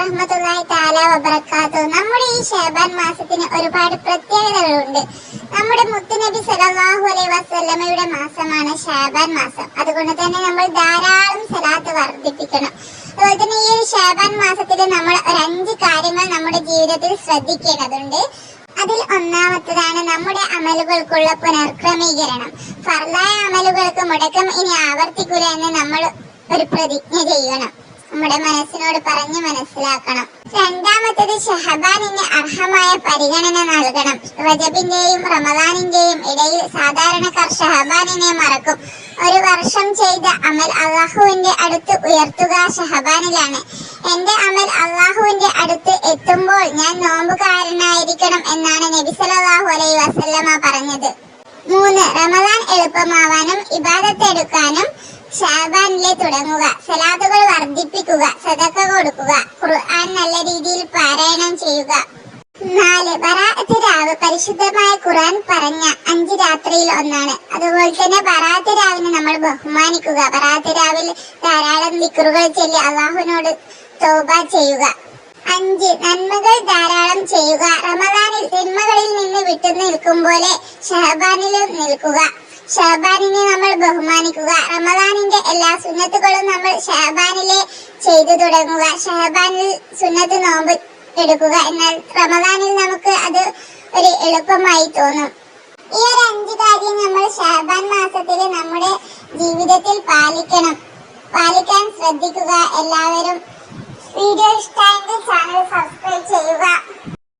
വറഹ്മത്തുള്ളാഹി തആല വബറകാതുഹു. നമ്മുടെ ഈ ശഅബാൻ മാസത്തിന് ഒരുപാട് പ്രത്യേകതകളുണ്ട്. നമ്മുടെ മുത്തുനബി സല്ലല്ലാഹു അലൈഹി വസല്ലമയുടെ മാസമാണ് ശഅബാൻ മാസം. അതുകൊണ്ട് തന്നെ നമ്മൾ ധാരാളം സ്വലാത്ത് വർദ്ധിപ്പിക്കണം. അതുപോലെ തന്നെ ഈ ഒരു ശഅബാൻ മാസത്തിൽ നമ്മൾ ഒരു 5 കാര്യങ്ങൾ നമ്മുടെ ജീവിതത്തിൽ ശ്രദ്ധിക്കേണ്ടതുണ്ട്. അതിൽ ഒന്നാമത്തേതാണ് നമ്മുടെ അമലുകൾക്കുള്ള പുനർക്രമീകരണം. ഫർളായ അമലുകൾക്ക് മുടക്കം ഇനി ആവർത്തിക്കൂല എന്ന് നമ്മൾ ഒരു പ്രതിജ്ഞ ചെയ്യണം. നമ്മുടെ മനസ്സിനോട് പറഞ്ഞ് മനസ്സിലാക്കണം. രണ്ടാമത്തേത് ഷഹബാനിന് അർഹമായ പരിഗണന നൽകണം. റജബിന്റെയും റമദാനിന്റെയും ഇടയിൽ സാധാരണക്കാർ ഷഹബാനിനെ മറക്കും. ഒരു വർഷം ചെയ്ത അമൽ അള്ളാഹുവിന്റെ അടുത്ത് ഉയർത്തുക ഷഹബാനിലാണ്. എന്റെ അമൽ അള്ളാഹുവിന്റെ അടുത്ത് എത്തുമ്പോൾ ഞാൻ നോമ്പുകാരനായിരിക്കണം എന്നാണ് നബി സല്ലല്ലാഹു അലൈഹി വസല്ലമ പറഞ്ഞത്. 3. റമദാൻ എളുപ്പമാവാനും ഇബാദത്ത് എടുക്കാനും ശഅബാനിലെ തുടങ്ങുക. സലാത്തുകൾ വർദ്ധിപ്പിക്കുക, സദഖ കൊടുക്കുക, ഖുർആൻ നല്ല രീതിയിൽ പാരായണം ചെയ്യുക. 4. ബറാഅത്ത് രാവ് പരിശുദ്ധമായ ഖുർആൻ പറഞ്ഞ 5 രാത്രിയിൽ ഒന്നാണ്. അതുപോലെ തന്നെ ബറാഅത്ത് രാവിനെ നമ്മൾ ബഹുമാനിക്കുക. ബറാഅത്ത് രാവിൽ ധാരാളം ദിക്റുകൾ ചൊല്ലി അള്ളാഹുവിനോട് തൗബ ചെയ്യുക. 5. നന്മകൾ ധാരാളം ചെയ്യുക. റമദാനിൽ തിന്മകളിൽ നിന്ന് വിട്ടു നിൽക്കും പോലെ ഷഹബാനിലും നിൽക്കുക. ഷഹബാനിനെ നമ്മൾ ബഹുമാനിക്കുക. റമദാനിന്റെ എല്ലാ സുന്നത്തുകളും നമ്മൾ ഷഹബാനിലെ ചെയ്തു തുടങ്ങുക. ഷഹബാനിൽ സുന്നത്ത് നോമ്പ് എടുക്കുക. എന്നാൽ റമദാനിൽ നമുക്ക് അത് ഒരു എളുപ്പമായി തോന്നും. ഈ ഒരു 5 കാര്യം നമ്മൾ ഷഹബാൻ മാസത്തിൽ നമ്മുടെ ജീവിതത്തിൽ പാലിക്കാൻ ശ്രദ്ധിക്കുക. എല്ലാവരും വീഡിയോ ഇഷ്ടമായെങ്കിൽ ചാനൽ സബ്സ്ക്രൈബ് ചെയ്യുക.